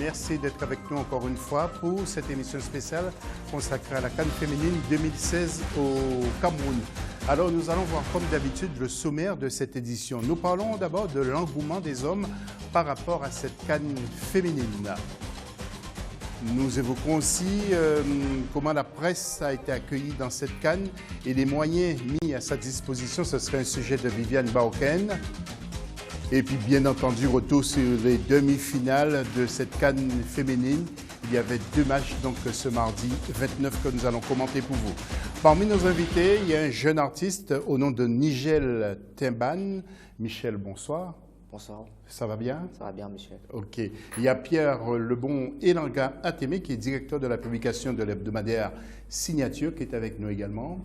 Merci d'être avec nous encore une fois pour cette émission spéciale consacrée à la CAN féminine 2016 au Cameroun. Alors nous allons voir comme d'habitude le sommaire de cette édition. Nous parlons d'abord de l'engouement des hommes par rapport à cette CAN féminine. Nous évoquons aussi comment la presse a été accueillie dans cette CAN et les moyens mis à sa disposition. Ce serait un sujet de Viviane Baoken. Et puis, bien entendu, retour sur les demi-finales de cette CAN féminine. Il y avait 2 matchs donc ce mardi 29 que nous allons commenter pour vous. Parmi nos invités, il y a un jeune artiste au nom de Nigel Timban. Michel, bonsoir. Bonsoir. Ça va bien? Ça va bien, Michel. OK. Il y a Pierre Lebon Elanga Atémé, qui est directeur de la publication de l'hebdomadaire Signature, qui est avec nous également.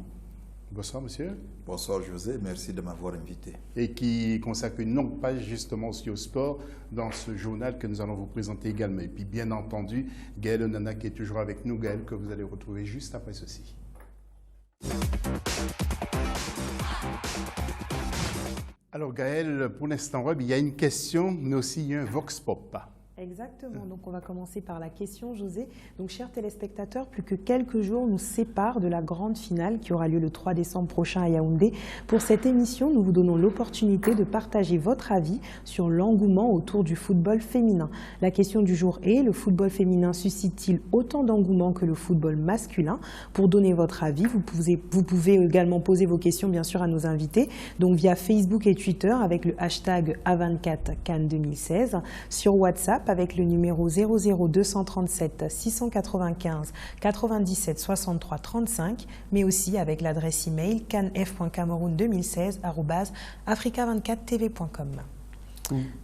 Bonsoir, monsieur. Bonsoir, José. Merci de m'avoir invité. Et qui consacre une longue page justement aussi au sport dans ce journal que nous allons vous présenter également. Et puis, bien entendu, Gaël Onana qui est toujours avec nous. Gaël, que vous allez retrouver juste après ceci. Alors, Gaël, pour l'instant web, il y a une question, mais aussi il y a un vox pop. Exactement. Donc, on va commencer par la question, José. Donc, chers téléspectateurs, plus que quelques jours nous séparent de la grande finale qui aura lieu le 3 décembre prochain à Yaoundé. Pour cette émission, nous vous donnons l'opportunité de partager votre avis sur l'engouement autour du football féminin. La question du jour est, le football féminin suscite-t-il autant d'engouement que le football masculin? Pour donner votre avis, vous pouvez également poser vos questions, bien sûr, à nos invités. Donc, via Facebook et Twitter avec le hashtag A24 CAN 2016. Sur WhatsApp, avec le numéro 00237 695 97 63 35, mais aussi avec l'adresse email canf.cameroun2016@africa24tv.com.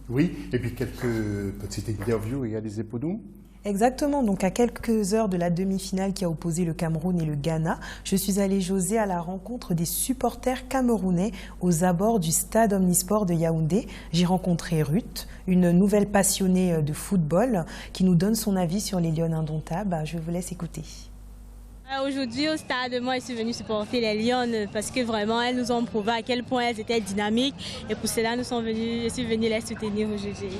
Oui, et puis quelques petites interviews réalisées pour nous. Exactement, donc à quelques heures de la demi-finale qui a opposé le Cameroun et le Ghana, je suis allée, José, à la rencontre des supporters camerounais aux abords du stade Omnisport de Yaoundé. J'ai rencontré Ruth, une nouvelle passionnée de football, qui nous donne son avis sur les Lions indomptables. Je vous laisse écouter. Aujourd'hui au stade, moi je suis venue supporter les Lions parce que vraiment elles nous ont prouvé à quel point elles étaient dynamiques et pour cela je suis venue les soutenir aujourd'hui.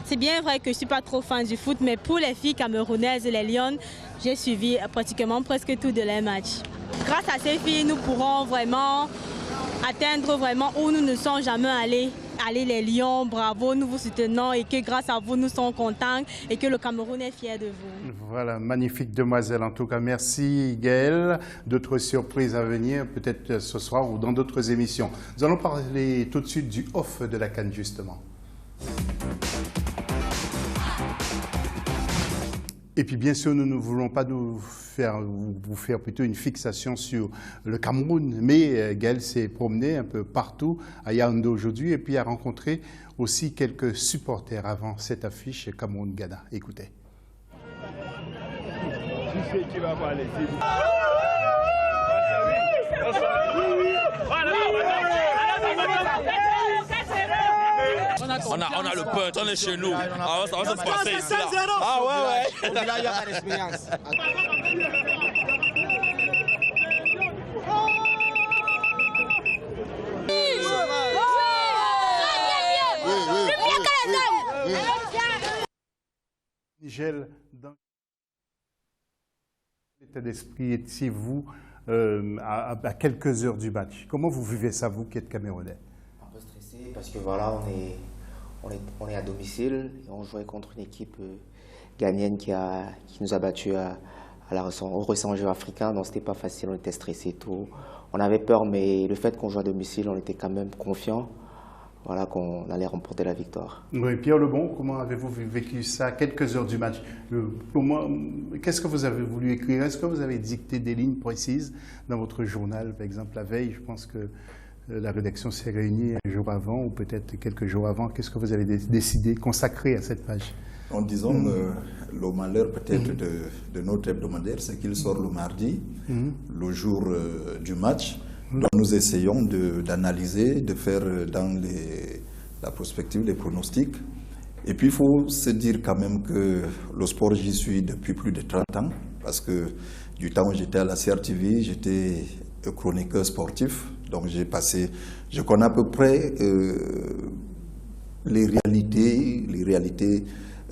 C'est bien vrai que je ne suis pas trop fan du foot, mais pour les filles camerounaises et les Lions, j'ai suivi pratiquement presque tous de leurs matchs. Grâce à ces filles, nous pourrons vraiment atteindre vraiment où nous ne sommes jamais allés. Allez les Lions, bravo, nous vous soutenons et que grâce à vous, nous sommes contents et que le Cameroun est fier de vous. Voilà, magnifique demoiselle en tout cas. Merci Gaëlle. D'autres surprises à venir, peut-être ce soir ou dans d'autres émissions. Nous allons parler tout de suite du off de la CAN justement. Et puis bien sûr, nous ne voulons pas vous faire plutôt une fixation sur le Cameroun, mais Gaël s'est promené un peu partout à Yaoundé aujourd'hui et puis a rencontré aussi quelques supporters avant cette affiche Cameroun-Ghana. Écoutez. Tu sais qui va parler. On a le punch, on est chez nous. On va se passer ici. Ah ouais. Là, il y a l'expérience. Nigel, dans l'état d'esprit étiez-vous à quelques heures du match? Comment vous vivez ça, vous qui êtes Camerounais? Un peu stressé parce que voilà, on est à domicile et on jouait contre une équipe ghanéenne qui nous a battus au récent jeu africain, donc c'était pas facile, on était stressé et tout. On avait peur, mais le fait qu'on joue à domicile, on était quand même confiant. Voilà, qu'on allait remporter la victoire. Oui, Pierre Lebon, comment avez-vous vécu ça à quelques heures du match? Qu'est-ce que vous avez voulu écrire? Est-ce que vous avez dicté des lignes précises dans votre journal? Par exemple, la veille, je pense que la rédaction s'est réunie un jour avant ou peut-être quelques jours avant. Qu'est-ce que vous avez décidé de consacrer à cette page? En disant le malheur peut-être de notre hebdomadaire, c'est qu'il sort le mardi, le jour du match. Donc nous essayons d'analyser, de faire dans la prospective des pronostics. Et puis il faut se dire quand même que le sport, j'y suis depuis plus de 30 ans, parce que du temps où j'étais à la CRTV, j'étais chroniqueur sportif. Donc je connais à peu près les réalités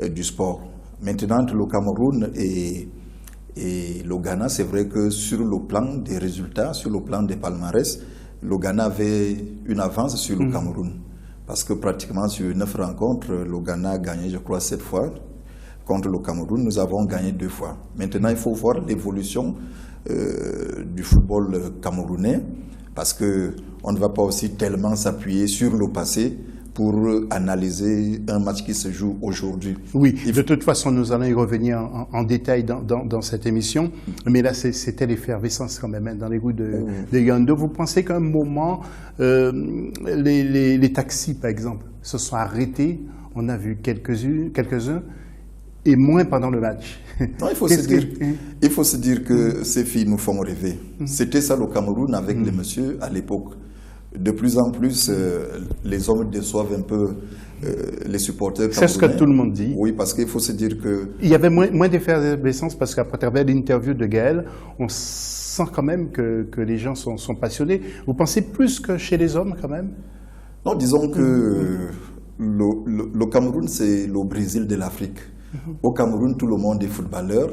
du sport. Maintenant, entre le Cameroun et le Ghana, c'est vrai que sur le plan des résultats, sur le plan des palmarès, le Ghana avait une avance sur le Cameroun. Parce que pratiquement sur 9 rencontres, le Ghana a gagné, je crois, 7 fois. Contre le Cameroun, nous avons gagné 2 fois. Maintenant, il faut voir l'évolution du football camerounais, parce qu'on ne va pas aussi tellement s'appuyer sur le passé pour analyser un match qui se joue aujourd'hui. Oui, de toute façon, nous allons y revenir en détail dans cette émission. Mais là, c'était l'effervescence quand même, hein, dans les goûts de Yaoundé. Vous pensez qu'à un moment, les taxis, par exemple, se sont arrêtés. On a vu quelques-uns, et moins pendant le match. Non, il faut se dire que ces filles nous font rêver. C'était ça le Cameroun avec les messieurs à l'époque. De plus en plus, les hommes déçoivent un peu les supporters camerounais. C'est ce que tout le monde dit. Oui, parce qu'il faut se dire que... Il y avait moins d'effervescence parce qu'à travers l'interview de Gaël, on sent quand même que les gens sont passionnés. Vous pensez plus que chez les hommes quand même? Non, disons que le Cameroun, c'est le Brésil de l'Afrique. Au Cameroun, tout le monde est footballeur,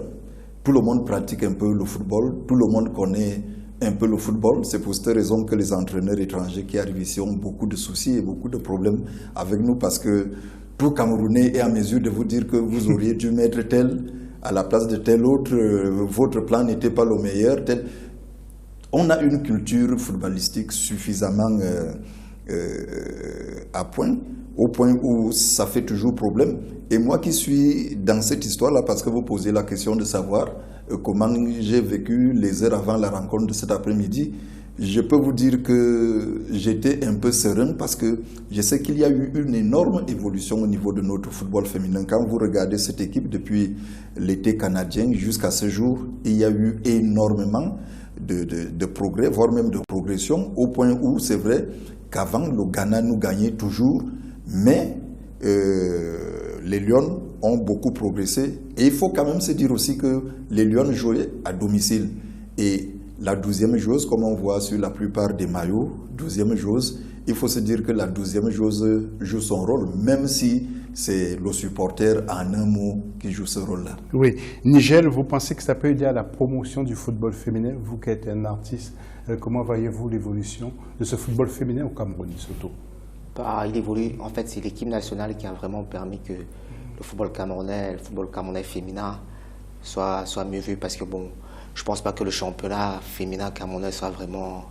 tout le monde pratique un peu le football, tout le monde connaît un peu le football. C'est pour cette raison que les entraîneurs étrangers qui arrivent ici ont beaucoup de soucis et beaucoup de problèmes avec nous, parce que tout Camerounais est à mesure de vous dire que vous auriez dû mettre tel à la place de tel autre, votre plan n'était pas le meilleur. On a une culture footballistique suffisamment à point, au point où ça fait toujours problème. Et moi qui suis dans cette histoire-là, parce que vous posez la question de savoir comment j'ai vécu les heures avant la rencontre de cet après-midi, je peux vous dire que j'étais un peu serein parce que je sais qu'il y a eu une énorme évolution au niveau de notre football féminin. Quand vous regardez cette équipe depuis l'été canadien jusqu'à ce jour, il y a eu énormément de progrès, voire même de progression, au point où c'est vrai qu'avant le Ghana nous gagnait toujours, mais les Lions ont beaucoup progressé. Et il faut quand même se dire aussi que les Lions jouaient à domicile. Et la 12e joueuse, comme on voit sur la plupart des maillots, 12e joueuse, il faut se dire que la 12e joueuse joue son rôle, même si c'est le supporter en un mot qui joue ce rôle-là. Oui. Nigel, vous pensez que ça peut aider à la promotion du football féminin? Vous qui êtes un artiste, comment voyez-vous l'évolution de ce football féminin au Cameroun, surtout? Il évolue. En fait, c'est l'équipe nationale qui a vraiment permis que le football camerounais féminin soit mieux vu, parce que bon, je ne pense pas que le championnat féminin camerounais soit vraiment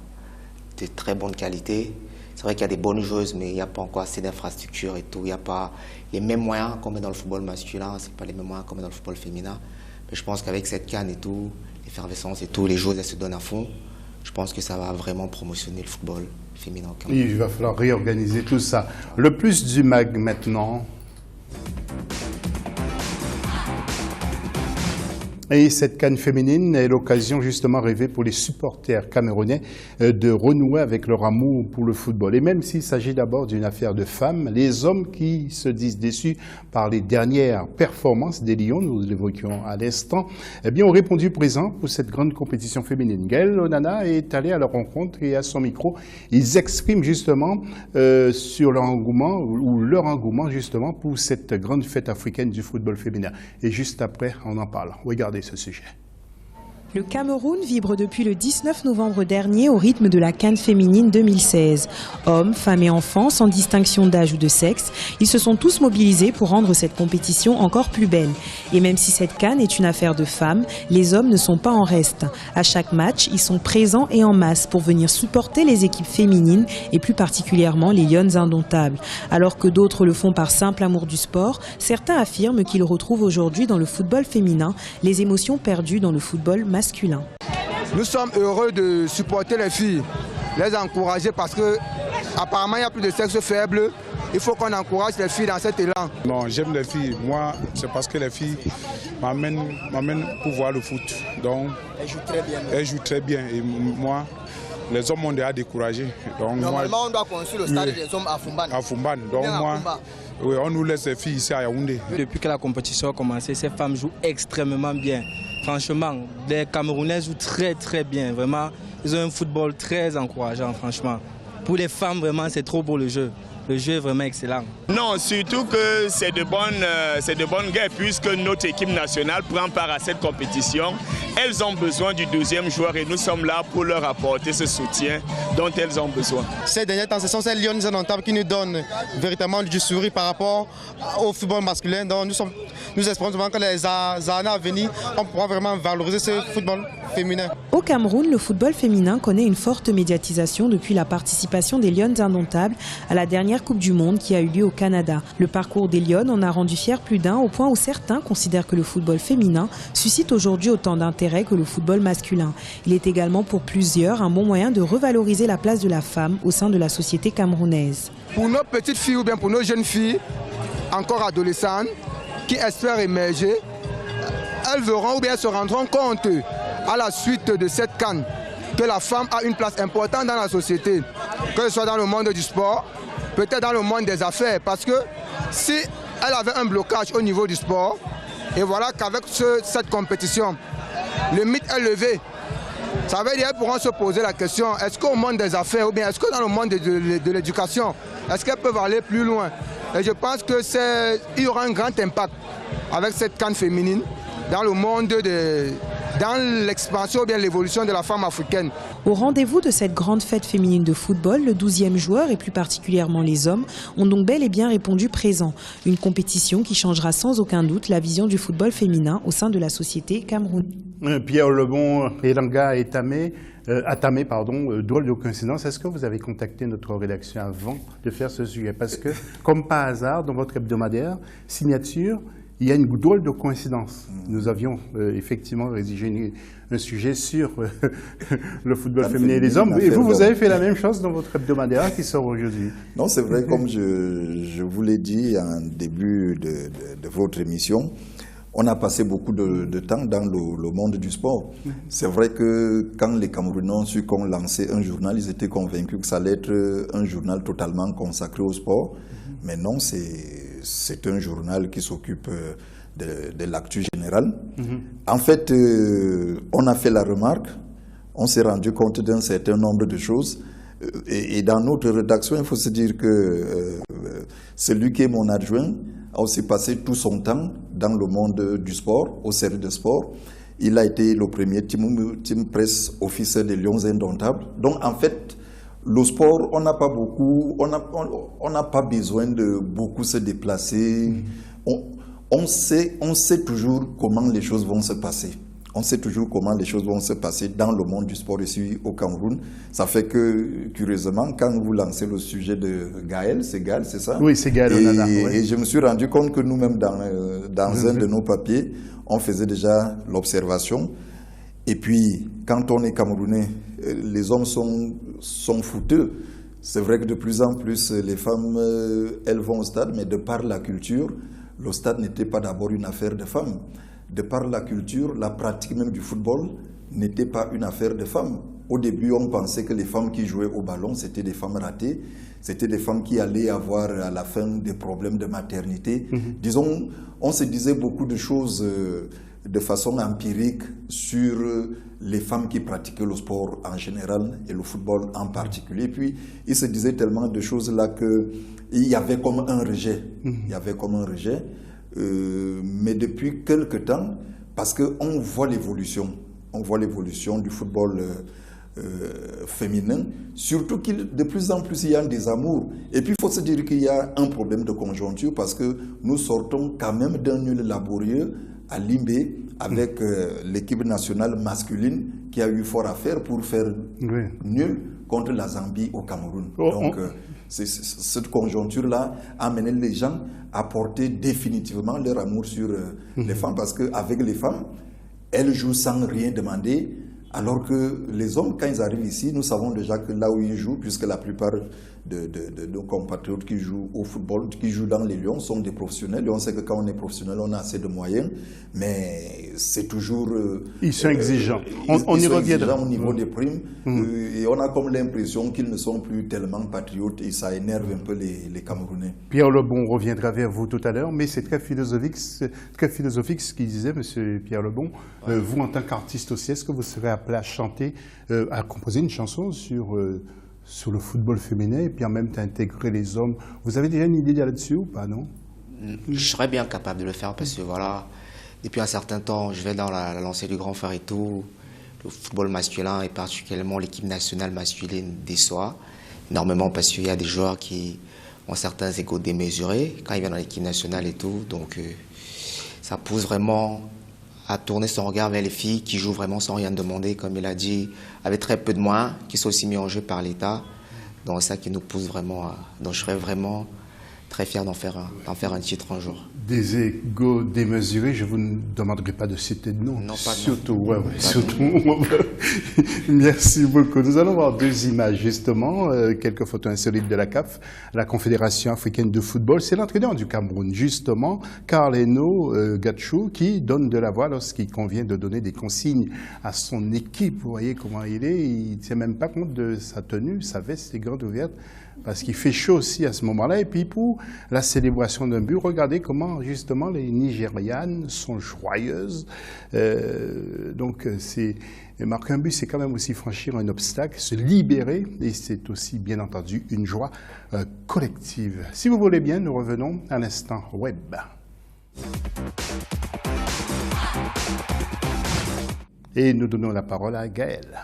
de très bonne qualité. C'est vrai qu'il y a des bonnes joueuses, mais il n'y a pas encore assez d'infrastructures et tout. Il n'y a pas les mêmes moyens qu'on met dans le football masculin, ce n'est pas les mêmes moyens qu'on met dans le football féminin. Mais je pense qu'avec cette CAN et tout, l'effervescence et tout, les joueuses elles se donnent à fond. Je pense que ça va vraiment promotionner le football féminin au Cameroun. Il va falloir réorganiser tout ça. Le plus du MAG maintenant. Et cette CAN féminine est l'occasion justement rêvée pour les supporters camerounais de renouer avec leur amour pour le football. Et même s'il s'agit d'abord d'une affaire de femmes, les hommes qui se disent déçus par les dernières performances des Lions, nous l'évoquions à l'instant, eh bien, ont répondu présent pour cette grande compétition féminine. Gaël Onana est allé à leur rencontre et à son micro, ils expriment justement sur leur engouement justement pour cette grande fête africaine du football féminin. Et juste après, on en parle. Regardez ce sujet. Le Cameroun vibre depuis le 19 novembre dernier au rythme de la CAN féminine 2016. Hommes, femmes et enfants, sans distinction d'âge ou de sexe, ils se sont tous mobilisés pour rendre cette compétition encore plus belle. Et même si cette CAN est une affaire de femmes, les hommes ne sont pas en reste. À chaque match, ils sont présents et en masse pour venir supporter les équipes féminines et plus particulièrement les Lions indomptables. Alors que d'autres le font par simple amour du sport, certains affirment qu'ils retrouvent aujourd'hui dans le football féminin les émotions perdues dans le football masculin. Nous sommes heureux de supporter les filles, les encourager parce que apparemment il y a plus de sexe faible. Il faut qu'on encourage les filles dans cet élan. Non, j'aime les filles. Moi, c'est parce que les filles m'amènent pour voir le foot. Donc, elles jouent très bien. Et moi, les hommes m'ont déjà découragé. Donc, normalement, on doit construire le stade des hommes à Fumban. À Fumban. Donc, oui, on nous laisse les filles ici à Yaoundé. Depuis que la compétition a commencé, ces femmes jouent extrêmement bien. Franchement, les Camerounais jouent très très bien. Vraiment, ils ont un football très encourageant, franchement. Pour les femmes, vraiment, c'est trop beau le jeu. le jeu est vraiment excellent. Non, surtout que c'est de bonnes guerres puisque notre équipe nationale prend part à cette compétition. Elles ont besoin du 12e joueur et nous sommes là pour leur apporter ce soutien dont elles ont besoin. Ces derniers temps, ce sont ces Lions indomptables qui nous donnent véritablement du sourire par rapport au football masculin. Donc nous espérons que les années à venir, on pourra vraiment valoriser ce football féminin. Au Cameroun, le football féminin connaît une forte médiatisation depuis la participation des Lions indomptables à la dernière Coupe du Monde qui a eu lieu au Canada. Le parcours des Lions en a rendu fier plus d'un, au point où certains considèrent que le football féminin suscite aujourd'hui autant d'intérêt que le football masculin. Il est également pour plusieurs un bon moyen de revaloriser la place de la femme au sein de la société camerounaise. Pour nos petites filles ou bien pour nos jeunes filles, encore adolescentes, qui espèrent émerger, elles verront ou bien se rendront compte à la suite de cette CAN que la femme a une place importante dans la société, que ce soit dans le monde du sport, peut-être dans le monde des affaires, parce que si elle avait un blocage au niveau du sport, et voilà qu'avec cette compétition, le mythe est levé. Ça veut dire qu'elles pourront se poser la question, est-ce qu'au monde des affaires ou bien est-ce que dans le monde de l'éducation, est-ce qu'elles peuvent aller plus loin? Et je pense qu'il y aura un grand impact avec cette CAN féminine dans le monde dans l'expansion ou bien l'évolution de la femme africaine. Au rendez-vous de cette grande fête féminine de football, le 12e joueur et plus particulièrement les hommes ont donc bel et bien répondu présent. Une compétition qui changera sans aucun doute la vision du football féminin au sein de la société camerounaise. Pierre Lebon, Elanga et Atamé, drôle de coïncidence. Est-ce que vous avez contacté notre rédaction avant de faire ce sujet? Parce que, comme par hasard, dans votre hebdomadaire, signature, il y a une drôle de coïncidence. Nous avions effectivement rédigé un sujet sur le football féminin et les hommes. Et vous avez fait la même chose dans votre hebdomadaire qui sort aujourd'hui. Non, c'est vrai, comme je vous l'ai dit en début de votre émission, on a passé beaucoup de temps dans le monde du sport. C'est vrai que quand les Camerounais ont su qu'on lançait un journal, ils étaient convaincus que ça allait être un journal totalement consacré au sport. Mais non, c'est un journal qui s'occupe de l'actu générale. En fait, on a fait la remarque, on s'est rendu compte d'un certain nombre de choses. Et dans notre rédaction, il faut se dire que celui qui est mon adjoint a aussi passé tout son temps dans le monde du sport, au service de sport. Il a été le premier team press officer des Lions indomptables. Donc en fait, le sport, on n'a pas besoin de beaucoup se déplacer. On sait toujours comment les choses vont se passer. On sait toujours comment les choses vont se passer dans le monde du sport ici au Cameroun. Ça fait que, curieusement, quand vous lancez le sujet de Gaël, c'est Gaël, c'est ça? Oui, c'est Gaël Onana. Et je me suis rendu compte que nous-mêmes, dans un de nos papiers, on faisait déjà l'observation. Et puis, quand on est Camerounais, les hommes sont fouteux. C'est vrai que de plus en plus, les femmes, elles vont au stade, mais de par la culture, le stade n'était pas d'abord une affaire de femmes. De par la culture, la pratique même du football n'était pas une affaire de femmes. Au début, on pensait que les femmes qui jouaient au ballon, c'était des femmes ratées. C'était des femmes qui allaient avoir à la fin des problèmes de maternité. Disons, on se disait beaucoup de choses de façon empirique sur les femmes qui pratiquaient le sport en général et le football en particulier. Puis, il se disait tellement de choses là qu'il y avait comme un rejet. Il y avait comme un rejet. Mais depuis quelque temps, parce qu'on voit l'évolution, du football féminin, surtout qu'il de plus en plus il y a des amours. Et puis il faut se dire qu'il y a un problème de conjoncture parce que nous sortons quand même d'un nul laborieux à Limbé avec l'équipe nationale masculine qui a eu fort à faire pour faire nul contre la Zambie au Cameroun. Donc cette conjoncture-là a amené les gens à porter définitivement leur amour sur les femmes parce qu'avec les femmes, elles jouent sans rien demander. Alors que les hommes, quand ils arrivent ici, nous savons déjà que là où ils jouent, puisque la plupart de nos compatriotes qui jouent au football, qui jouent dans les Lions, sont des professionnels. Et on sait que quand on est professionnel, on a assez de moyens, mais c'est toujours... ils sont exigeants. On y reviendra. Au niveau des primes. Et on a comme l'impression qu'ils ne sont plus tellement patriotes et ça énerve un peu les Camerounais. Pierre Lebon reviendra vers vous tout à l'heure, mais c'est très philosophique ce qu'il disait, M. Pierre Lebon. Vous, en tant qu'artiste aussi, est-ce que vous serez appelé à chanter, à composer une chanson sur sur le football féminin et puis en même temps intégrer les hommes. Vous avez déjà une idée là-dessus ou pas, non? Je serais bien capable de le faire parce que voilà, depuis un certain temps, je vais dans la lancée du grand frère et tout. Le football masculin et particulièrement l'équipe nationale masculine déçoit énormément parce qu'il y a des joueurs qui ont certains égos démesurés quand ils viennent dans l'équipe nationale et tout. Donc ça pousse vraiment à tourner son regard vers les filles qui jouent vraiment sans rien demander, comme il a dit, avec très peu de moyens, qui sont aussi mis en jeu par l'État. Donc c'est ça qui nous pousse vraiment à... Donc je serais vraiment très fier d'en faire un titre un jour. Des égos démesurés, je ne vous demanderai pas de citer de nom. Non, pas surtout, non. Ouais, surtout. Merci beaucoup. Nous allons voir deux images, justement, quelques photos insolites de la CAF, la Confédération africaine de football. C'est l'entraîneur du Cameroun, justement, Carleno Gatchou, qui donne de la voix lorsqu'il convient de donner des consignes à son équipe. Vous voyez comment il est, il ne tient même pas compte de sa tenue, sa veste est grande ouverte, parce qu'il fait chaud aussi à ce moment-là. Et puis pour la célébration d'un but, regardez comment justement les Nigérianes sont joyeuses. Donc marquer un but, c'est quand même aussi franchir un obstacle, se libérer, et c'est aussi bien entendu une joie collective. Si vous voulez bien, nous revenons à l'instant web. Et nous donnons la parole à Gaëlle.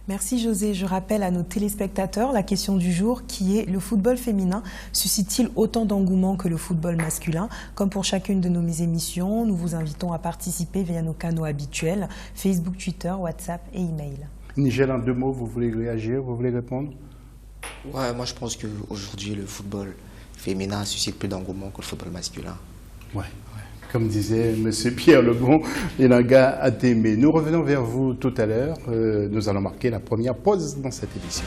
Merci José. Je rappelle à nos téléspectateurs la question du jour qui est: le football féminin suscite-t-il autant d'engouement que le football masculin? Comme pour chacune de nos émissions, nous vous invitons à participer via nos canaux habituels, Facebook, Twitter, WhatsApp et email. Nigel, en deux mots, vous voulez réagir, vous voulez répondre? Ouais, moi je pense qu'aujourd'hui le football féminin suscite plus d'engouement que le football masculin. Ouais. Comme disait M. Pierre Lebon, Elanga Atémé. Nous revenons vers vous tout à l'heure. Nous allons marquer la première pause dans cette émission.